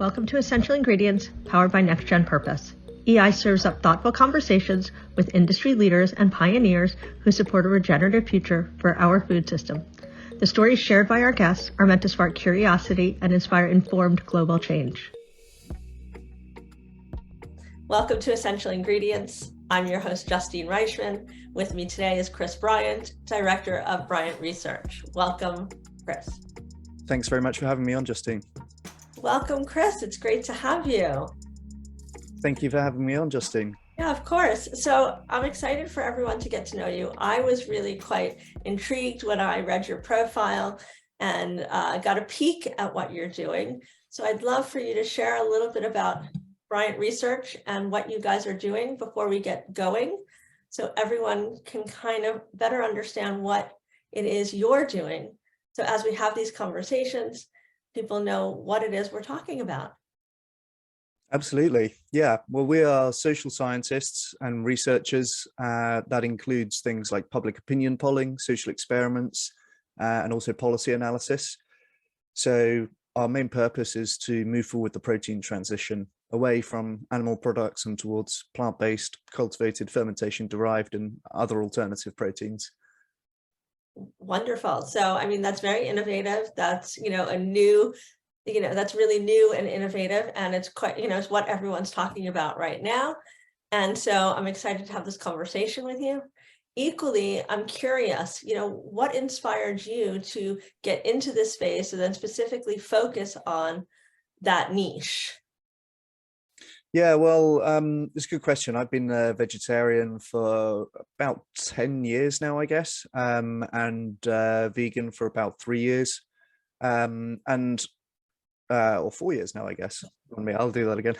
Welcome to Essential Ingredients, powered by NextGen Purpose. EI serves up thoughtful conversations with industry leaders and pioneers who support a regenerative future for our food system. The stories shared by our guests are meant to spark curiosity and inspire informed global change. Welcome to Essential Ingredients. I'm your host, Justine Reichman. With me today is Chris Bryant, Director of Bryant Research. Welcome, Chris. Thanks very much for having me on, Justine. Welcome, Chris. It's great to have you. Thank you for having me on, Justine. Yeah, of course. So I'm excited for everyone to get to know you. I was really quite intrigued when I read your profile and got a peek at what you're doing. So I'd love for you to share a little bit about Bryant Research and what you guys are doing before we get going, so everyone can kind of better understand what it is you're doing. So as we have these conversations, people know what it is we're talking about. Absolutely. Yeah. Well, we are social scientists and researchers. That includes things like public opinion polling, social experiments, and also policy analysis. So our main purpose is to move forward the protein transition away from animal products and towards plant-based, cultivated, fermentation-derived, and other alternative proteins. Wonderful. So, I mean, that's very innovative. That's, a new, that's really new and innovative. And it's quite, it's what everyone's talking about right now. And so I'm excited to have this conversation with you. Equally, I'm curious, what inspired you to get into this space and then specifically focus on that niche? Yeah, well, it's a good question. I've been a vegetarian for about 10 years now, I guess, and vegan for about 3 years, or 4 years now, I guess. I'll do that again.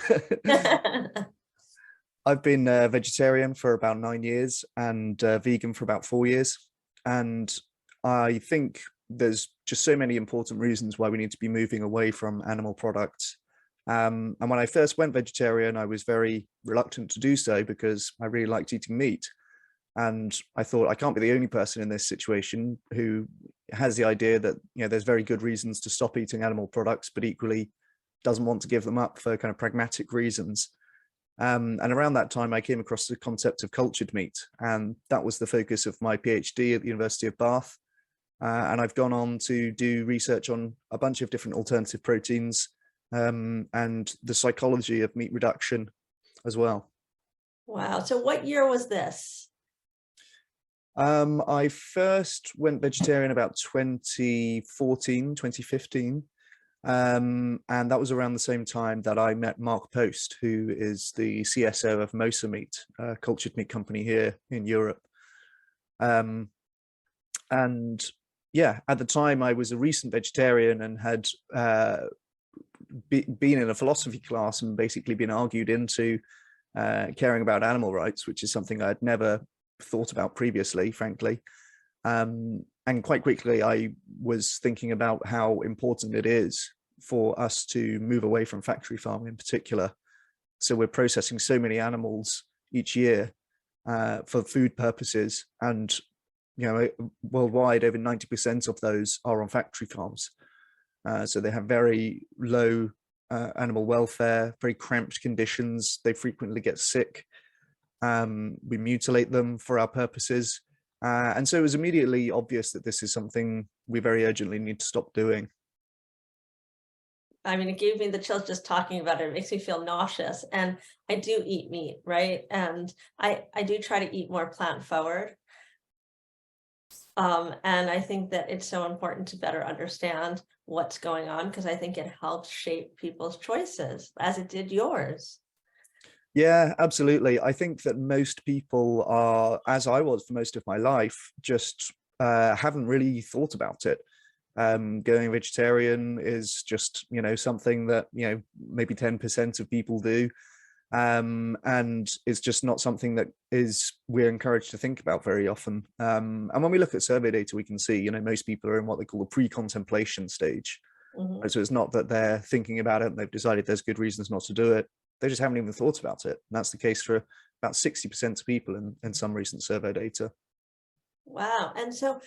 I've been a vegetarian for about 9 years and vegan for about 4 years. And I think there's just so many important reasons why we need to be moving away from animal products. And when I first went vegetarian, I was very reluctant to do so because I really liked eating meat. And I thought I can't be the only person in this situation who has the idea that, there's very good reasons to stop eating animal products, but equally doesn't want to give them up for kind of pragmatic reasons. And around that time, I came across the concept of cultured meat, and that was the focus of my PhD at the University of Bath. And I've gone on to do research on a bunch of different alternative proteins, and the psychology of meat reduction as well. Wow. So what year was this? I first went vegetarian about 2014, 2015. And that was around the same time that I met Mark Post, who is the CSO of Mosa Meat, a cultured meat company here in Europe. And yeah, at the time I was a recent vegetarian and had been in a philosophy class and basically been argued into caring about animal rights, which is something I'd never thought about previously, frankly. And quite quickly, I was thinking about how important it is for us to move away from factory farming in particular. So we're processing so many animals each year for food purposes. And, worldwide, over 90% of those are on factory farms. So they have very low animal welfare, very cramped conditions. They frequently get sick. We mutilate them for our purposes. And so it was immediately obvious that this is something we very urgently need to stop doing. I mean, it gave me the chills just talking about it. It makes me feel nauseous. And I do eat meat, right? And I do try to eat more plant forward. And I think that it's so important to better understand what's going on, because I think it helps shape people's choices, as it did yours. Yeah, absolutely. I think that most people are, as I was for most of my life, just haven't really thought about it. Going vegetarian is just, something that, maybe 10% of people do. And it's just not something that we're encouraged to think about very often. And when we look at survey data, we can see, most people are in what they call the pre-contemplation stage. Mm-hmm. So it's not that they're thinking about it and they've decided there's good reasons not to do it. They just haven't even thought about it. And that's the case for about 60% of people in some recent survey data. Wow. And so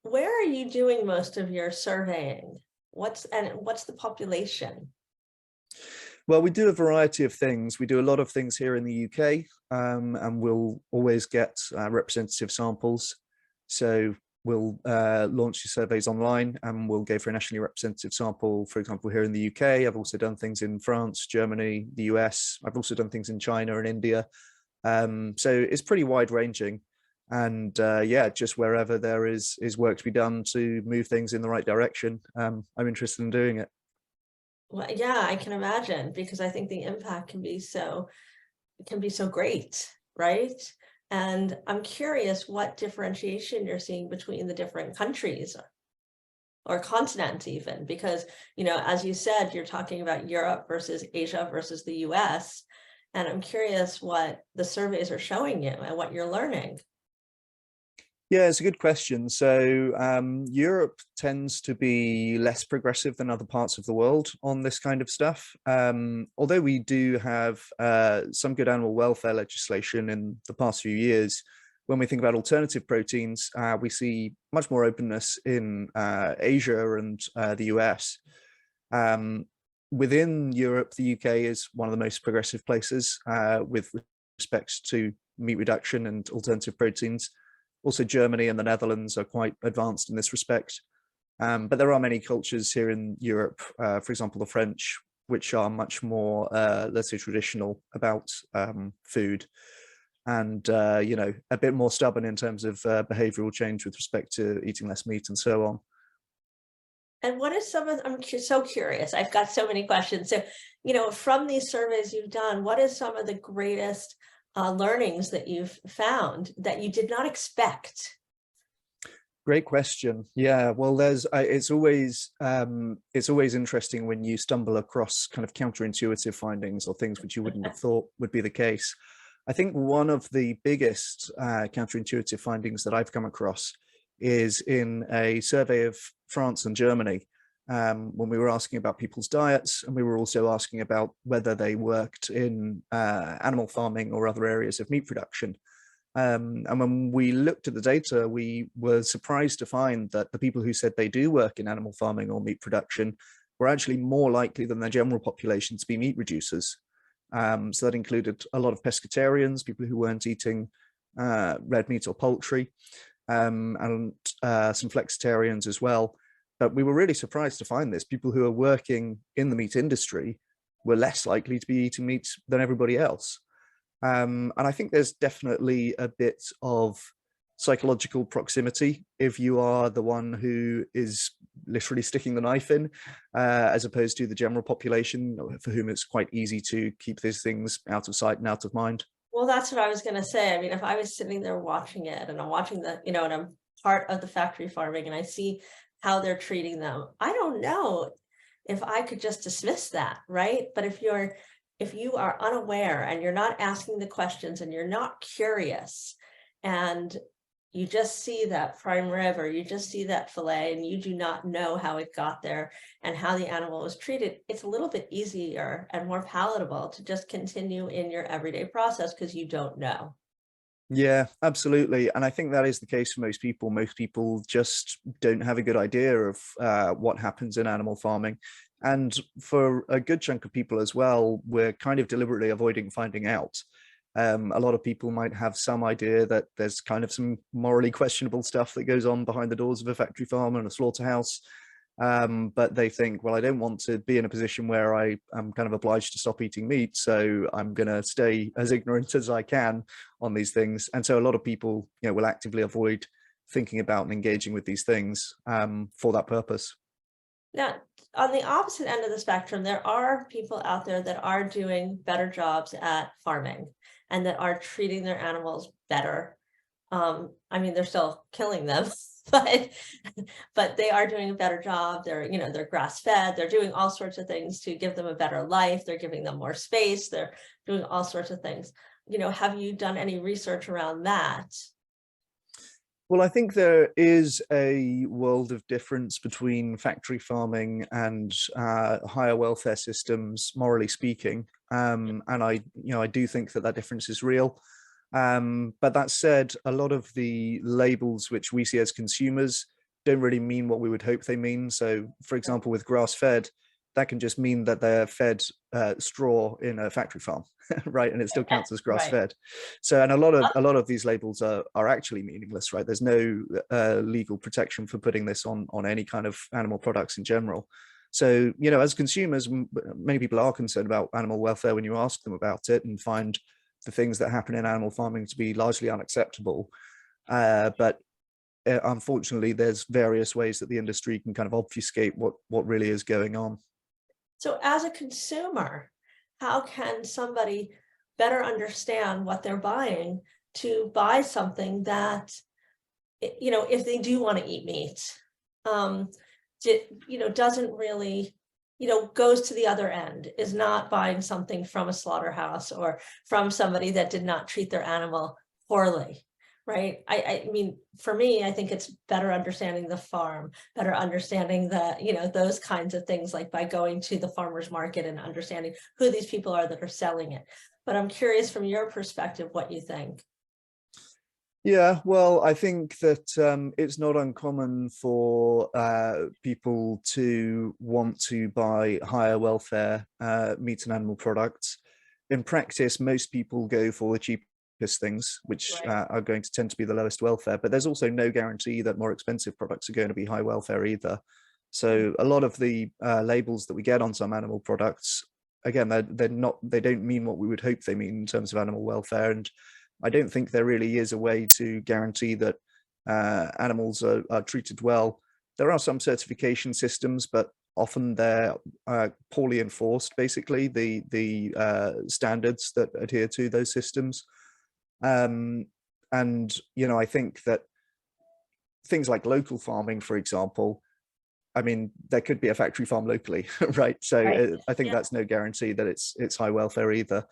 where are you doing most of your surveying? What's the population? Well, we do a variety of things. We do a lot of things here in the UK, and we'll always get representative samples. So we'll launch the surveys online and we'll go for a nationally representative sample, for example, here in the UK. I've also done things in France, Germany, the US. I've also done things in China and India. So it's pretty wide ranging. And yeah, just wherever there is work to be done to move things in the right direction, I'm interested in doing it. Well, yeah, I can imagine, because I think the impact can be so great, right? And I'm curious what differentiation you're seeing between the different countries or continents even, because, as you said, you're talking about Europe versus Asia versus the US. And I'm curious what the surveys are showing you and what you're learning. Yeah, it's a good question. So Europe tends to be less progressive than other parts of the world on this kind of stuff. Although we do have some good animal welfare legislation in the past few years, when we think about alternative proteins, we see much more openness in Asia and the US. Within Europe, the UK is one of the most progressive places with respect to meat reduction and alternative proteins. Also, Germany and the Netherlands are quite advanced in this respect. But there are many cultures here in Europe, for example, the French, which are much more, let's say, traditional about food and, a bit more stubborn in terms of behavioral change with respect to eating less meat and so on. And what is some of, so curious, I've got so many questions. So, from these surveys you've done, what is some of the greatest learnings that you've found that you did not expect? Great question. Yeah, well, it's always interesting when you stumble across kind of counterintuitive findings or things which you wouldn't have thought would be the case. I think one of the biggest counterintuitive findings that I've come across is in a survey of France and Germany, when we were asking about people's diets, and we were also asking about whether they worked in animal farming or other areas of meat production. And when we looked at the data, we were surprised to find that the people who said they do work in animal farming or meat production were actually more likely than the general population to be meat reducers. So that included a lot of pescatarians, people who weren't eating red meat or poultry, and some flexitarians as well. But we were really surprised to find this. People who are working in the meat industry were less likely to be eating meat than everybody else. And I think there's definitely a bit of psychological proximity if you are the one who is literally sticking the knife in, as opposed to the general population for whom it's quite easy to keep these things out of sight and out of mind. Well, that's what I was going to say. I mean, if I was sitting there watching it and I'm watching and I'm part of the factory farming and I see how they're treating them, I don't know if I could just dismiss that, right? But if you are unaware and you're not asking the questions and you're not curious and you just see that prime rib or you just see that fillet and you do not know how it got there and how the animal was treated, it's a little bit easier and more palatable to just continue in your everyday process because you don't know. Yeah, absolutely. And I think that is the case for most people. Most people just don't have a good idea of what happens in animal farming. And for a good chunk of people as well, we're kind of deliberately avoiding finding out. A lot of people might have some idea that there's kind of some morally questionable stuff that goes on behind the doors of a factory farm and a slaughterhouse. But they think, well, I don't want to be in a position where I am kind of obliged to stop eating meat, so I'm going to stay as ignorant as I can on these things. And so a lot of people, will actively avoid thinking about and engaging with these things for that purpose. Now, on the opposite end of the spectrum, there are people out there that are doing better jobs at farming and that are treating their animals better. I mean, they're still killing them, but they are doing a better job. They're grass fed. They're doing all sorts of things to give them a better life. They're giving them more space. They're doing all sorts of things. Have you done any research around that? Well, I think there is a world of difference between factory farming and higher welfare systems, morally speaking. And I do think that difference is real. But that said, a lot of the labels which we see as consumers don't really mean what we would hope they mean. So, for example, with grass-fed, that can just mean that they're fed straw in a factory farm, right? And it still counts as grass Right. fed. So, and a lot of these labels are actually meaningless, right? There's no legal protection for putting this on any kind of animal products in general. So, as consumers, many people are concerned about animal welfare when you ask them about it, and find the things that happen in animal farming to be largely unacceptable. But unfortunately, there's various ways that the industry can kind of obfuscate what really is going on. So as a consumer, how can somebody better understand what they're buying to buy something that, if they do want to eat meat, um, doesn't really, goes to the other end, is not buying something from a slaughterhouse or from somebody that did not treat their animal poorly, right? I mean, for me, I think it's better understanding the farm, better understanding those kinds of things, like by going to the farmer's market and understanding who these people are that are selling it. But I'm curious from your perspective, what you think. Yeah, well, I think that it's not uncommon for people to want to buy higher welfare meat and animal products. In practice, most people go for the cheapest things, which Right. are going to tend to be the lowest welfare. But there's also no guarantee that more expensive products are going to be high welfare either. So a lot of the labels that we get on some animal products, again, they don't mean what we would hope they mean in terms of animal welfare. And I don't think there really is a way to guarantee that animals are treated well. There are some certification systems, but often they're poorly enforced, basically, the standards that adhere to those systems. And, I think that things like local farming, for example, I mean, there could be a factory farm locally, right? So Right. I think Yeah. that's no guarantee that it's high welfare either.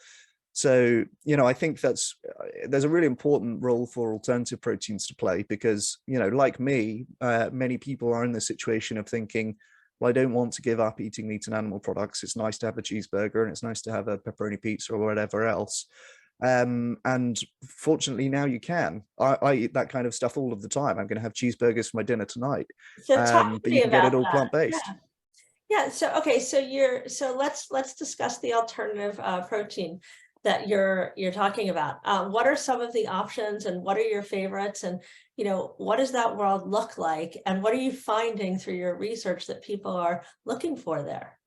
So, I think there's a really important role for alternative proteins to play, because, like me, many people are in the situation of thinking, well, I don't want to give up eating meat and animal products. It's nice to have a cheeseburger, and it's nice to have a pepperoni pizza or whatever else. And fortunately now you can. I eat that kind of stuff all of the time. I'm going to have cheeseburgers for my dinner tonight. So talk to But you me can get it about all that. plant-based. Yeah. Yeah. So, okay. So let's discuss the alternative protein that you're talking about. What are some of the options, and what are your favorites, and what does that world look like, and what are you finding through your research that people are looking for there?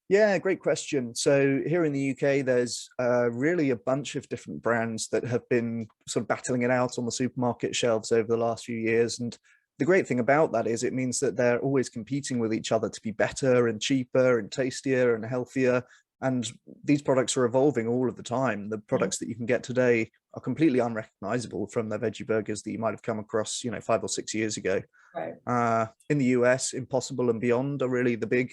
Yeah, great question. So here in the UK, there's really a bunch of different brands that have been sort of battling it out on the supermarket shelves over the last few years. And the great thing about that is it means that they're always competing with each other to be better and cheaper and tastier and healthier. And these products are evolving all of the time. The Mhm. products that you can get today are completely unrecognizable from the veggie burgers that you might have come across, 5 or 6 years ago. Right. In the US, Impossible and Beyond are really the big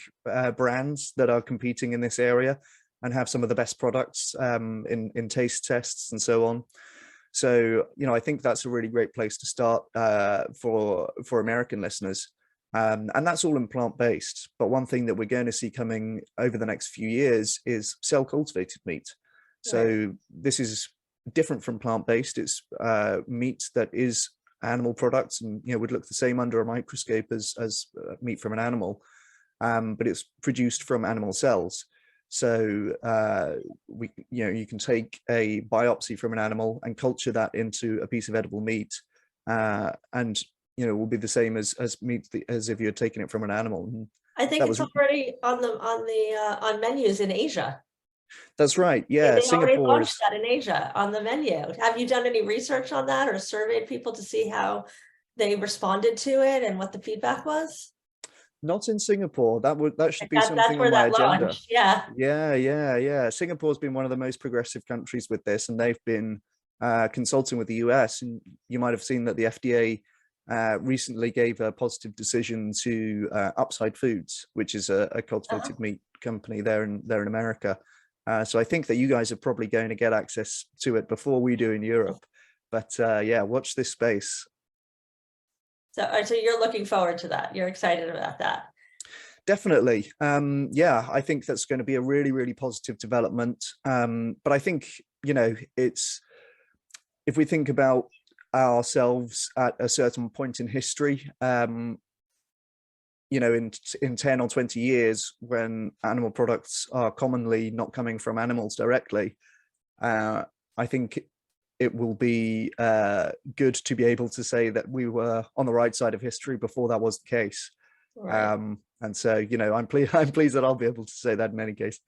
brands that are competing in this area and have some of the best products in taste tests and so on. So, I think that's a really great place to start for American listeners. And that's all in plant-based. But one thing that we're going to see coming over the next few years is cell-cultivated meat. Right. So this is different from plant-based. It's meat that is animal products, and would look the same under a microscope as meat from an animal, but it's produced from animal cells. So you can take a biopsy from an animal and culture that into a piece of edible meat, and it will be the same as meat as if you had taken it from an animal. And I think that it's was already on menus in Asia. that's right. They, Yeah, they already launched Singapore's that in Asia on the menu. Have you done any research on that, or surveyed people to see how they responded to it and what the feedback was? not in Singapore. That should Like be that's something on where my that agenda. launched. Yeah. Yeah, yeah, yeah. Singapore's been one of the most progressive countries with this, and they've been consulting with the US. And you might have seen that the FDA recently gave a positive decision to Upside Foods, which is a Uh-huh. cultivated meat company there in America. So I think that you guys are probably going to get access to it before we do in Europe. But yeah, watch this space. So you're looking forward to that. You're excited about that. Definitely. Yeah, I think that's going to be a really, really positive development. But I think, it's if we think about ourselves at a certain point in history, you know, in 10 or 20 years, when animal products are commonly not coming from animals directly, I think it will be good to be able to say that we were on the right side of history before that was the case. Right. And so, you know, I'm pleased that I'll be able to say that in any case.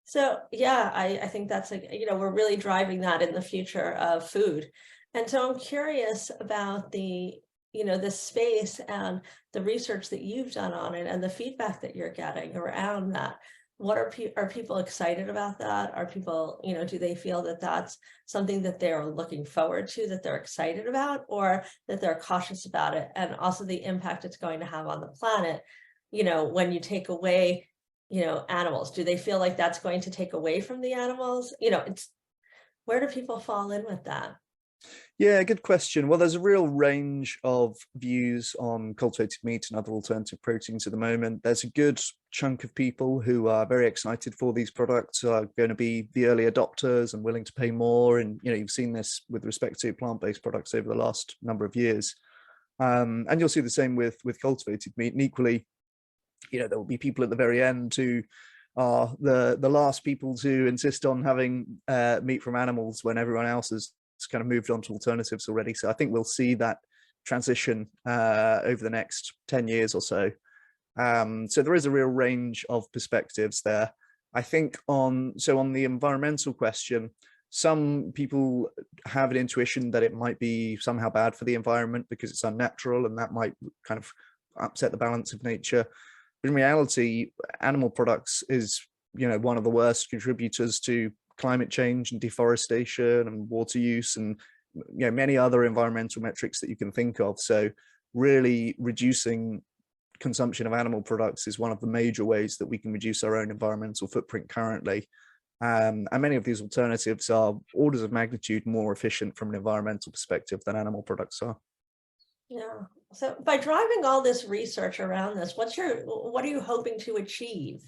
So yeah, I think that's like, we're really driving that in the future of food. And so I'm curious about this space and the research that you've done on it and the feedback that you're getting around that. What are people excited about that? Are people, do they feel that that's something that they're looking forward to, that they're excited about, or that they're cautious about it? And also the impact it's going to have on the planet, when you take away animals, do they feel like that's going to take away from the animals? It's where do people fall in with that? Yeah, good question. Well, there's a real range of views on cultivated meat and other alternative proteins at the moment. There's a good chunk of people who are very excited for these products, are going to be the early adopters and willing to pay more. And, you've seen this with respect to plant-based products over the last number of years. And you'll see the same with cultivated meat. And equally, there will be people at the very end who are the last people to insist on having meat from animals when everyone else has kind of moved on to alternatives already. So I think we'll see that transition over the next 10 years or so. So there is a real range of perspectives there. I think on the environmental question, some people have an intuition that it might be somehow bad for the environment because it's unnatural, and that might kind of upset the balance of nature. But in reality, animal products is, one of the worst contributors to climate change and deforestation and water use and many other environmental metrics that you can think of. So really reducing consumption of animal products is one of the major ways that we can reduce our own environmental footprint currently. And many of these alternatives are orders of magnitude more efficient from an environmental perspective than animal products are. Yeah. So by driving all this research around this, what are you hoping to achieve?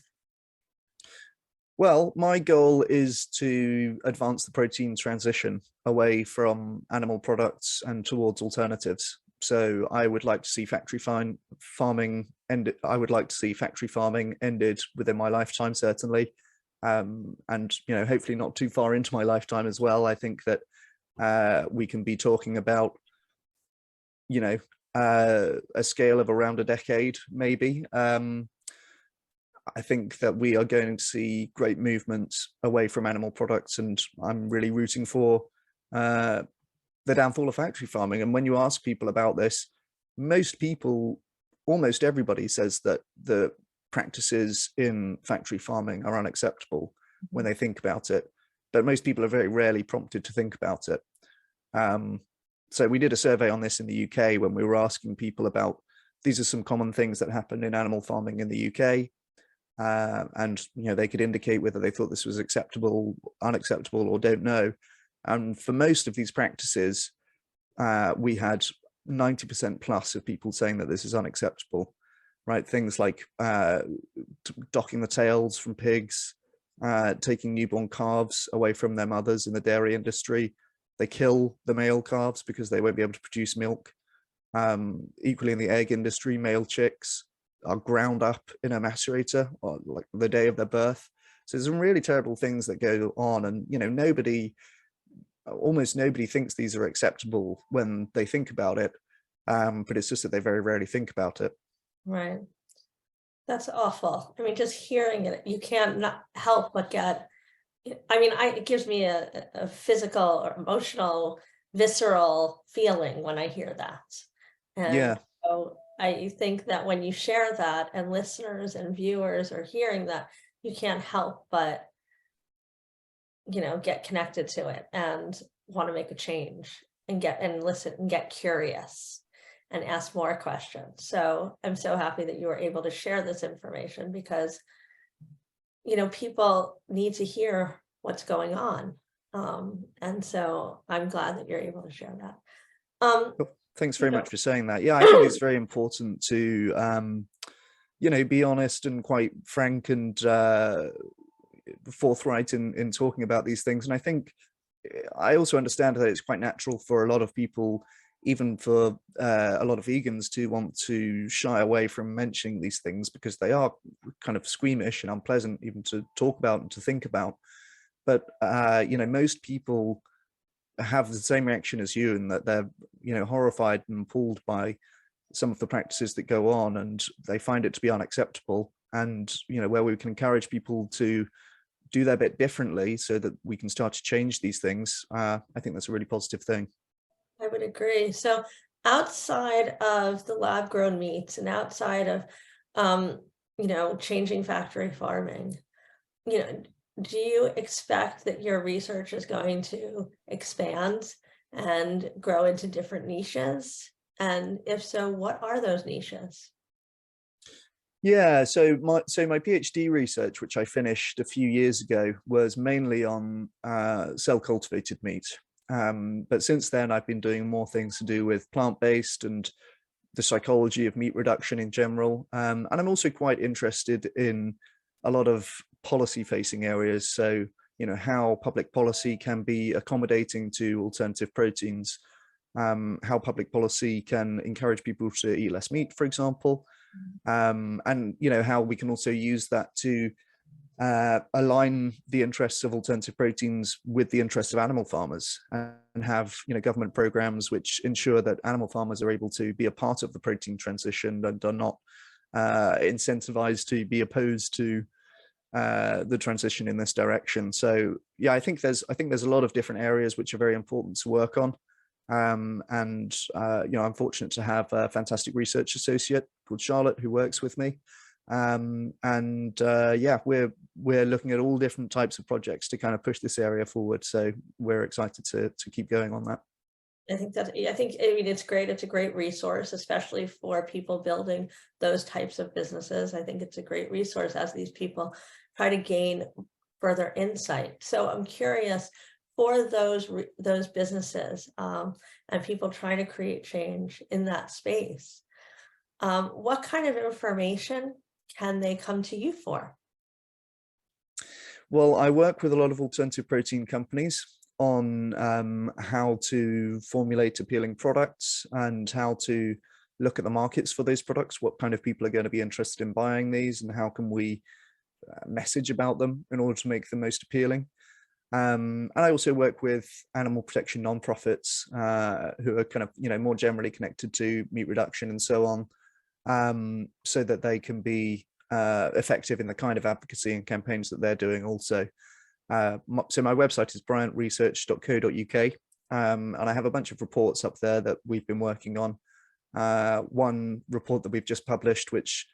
Well, my goal is to advance the protein transition away from animal products and towards alternatives. So I would like to see factory farming ended. I would like to see factory farming ended within my lifetime, certainly, and hopefully not too far into my lifetime as well. I think that we can be talking about a scale of around a decade, maybe. I think that we are going to see great movements away from animal products, and I'm really rooting for the downfall of factory farming. And when you ask people about this, most people, almost everybody, says that the practices in factory farming are unacceptable when they think about it. But most people are very rarely prompted to think about it. So we did a survey on this in the UK when we were asking people about, these are some common things that happen in animal farming in the UK. And they could indicate whether they thought this was acceptable, unacceptable, or don't know. And for most of these practices, we had 90% plus of people saying that this is unacceptable, right? Things like docking the tails from pigs, taking newborn calves away from their mothers in the dairy industry. They kill the male calves because they won't be able to produce milk. Equally in the egg industry, male chicks are ground up in a macerator on like the day of their birth. So there's some really terrible things that go on, and almost nobody thinks these are acceptable when they think about it, but it's just that they very rarely think about it. Right. That's awful. I mean, just hearing it, you can't not help but get, it gives me a physical or emotional, visceral feeling when I hear that. And Yeah. so I think that when you share that and listeners and viewers are hearing that, you can't help but, get connected to it and want to make a change and listen and get curious and ask more questions. So I'm so happy that you were able to share this information because, people need to hear what's going on. And so I'm glad that you're able to share that. Well, thanks very much for saying that. Yeah, I think it's very important to, be honest and quite frank and forthright in talking about these things. And I think I also understand that it's quite natural for a lot of people even for a lot of vegans to want to shy away from mentioning these things because they are kind of squeamish and unpleasant even to talk about and to think about. But most people have the same reaction as you, in that they're horrified and appalled by some of the practices that go on, and they find it to be unacceptable. And where we can encourage people to do their bit differently so that we can start to change these things, I think that's a really positive thing. I would agree. So outside of the lab grown meats and outside of, changing factory farming, do you expect that your research is going to expand and grow into different niches? And if so, what are those niches? Yeah, so my PhD research, which I finished a few years ago, was mainly on cell cultivated meat. But since then, I've been doing more things to do with plant-based and the psychology of meat reduction in general. And I'm also quite interested in a lot of policy-facing areas. So, how public policy can be accommodating to alternative proteins, how public policy can encourage people to eat less meat, for example, and how we can also use that to align the interests of alternative proteins with the interests of animal farmers, and have government programs which ensure that animal farmers are able to be a part of the protein transition and are not incentivized to be opposed to the transition in this direction. So yeah, I think there's a lot of different areas which are very important to work on. And I'm fortunate to have a fantastic research associate called Charlotte who works with me. Yeah, we're looking at all different types of projects to kind of push this area forward. So we're excited to keep going on that. I mean, it's great. It's a great resource, especially for people building those types of businesses. I think it's a great resource as these people try to gain further insight. So I'm curious, for those businesses and people trying to create change in that space, what kind of information can they come to you for? Well, I work with a lot of alternative protein companies on how to formulate appealing products and how to look at the markets for those products, what kind of people are going to be interested in buying these, and how can we message about them in order to make them most appealing. And I also work with animal protection nonprofits who are kind of, more generally connected to meat reduction and so on, so that they can be effective in the kind of advocacy and campaigns that they're doing also. So my website is bryantresearch.co.uk, and I have a bunch of reports up there that we've been working on. One report that we've just published, which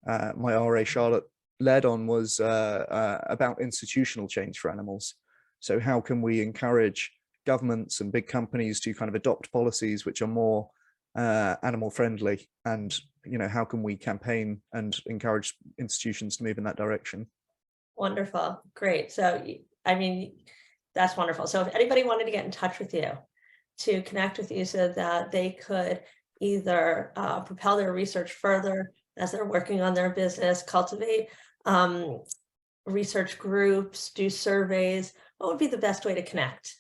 my RA Charlotte led on, was about institutional change for animals. So how can we encourage governments and big companies to kind of adopt policies which are more animal friendly, and how can we campaign and encourage institutions to move in that direction? Wonderful. Great. So, I mean, that's wonderful. So if anybody wanted to get in touch with you, to connect with you so that they could either propel their research further as they're working on their business, cultivate research groups, do surveys, what would be the best way to connect?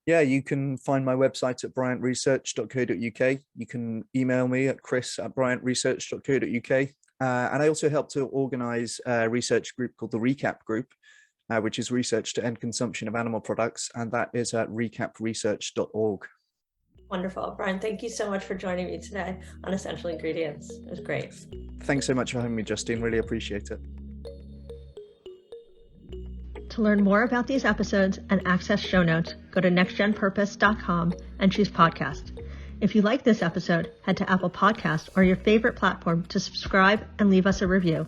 Yeah, you can find my website at bryantresearch.co.uk. You can email me at chris@bryantresearch.co.uk. And I also help to organize a research group called the RECAP Group, which is research to end consumption of animal products. And that is at recapresearch.org. Wonderful. Brian, thank you so much for joining me today on Essential Ingredients. It was great. Thanks so much for having me, Justine. Really appreciate it. To learn more about these episodes and access show notes, go to nextgenpurpose.com and choose podcast. If you like this episode, head to Apple Podcasts or your favorite platform to subscribe and leave us a review.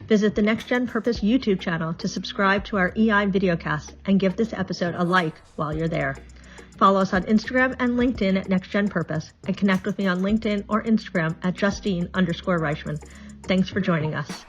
Visit the Next Gen Purpose YouTube channel to subscribe to our EI videocast and give this episode a like while you're there. Follow us on Instagram and LinkedIn at Next Gen Purpose, and connect with me on LinkedIn or Instagram at Justine_Reichman. Thanks for joining us.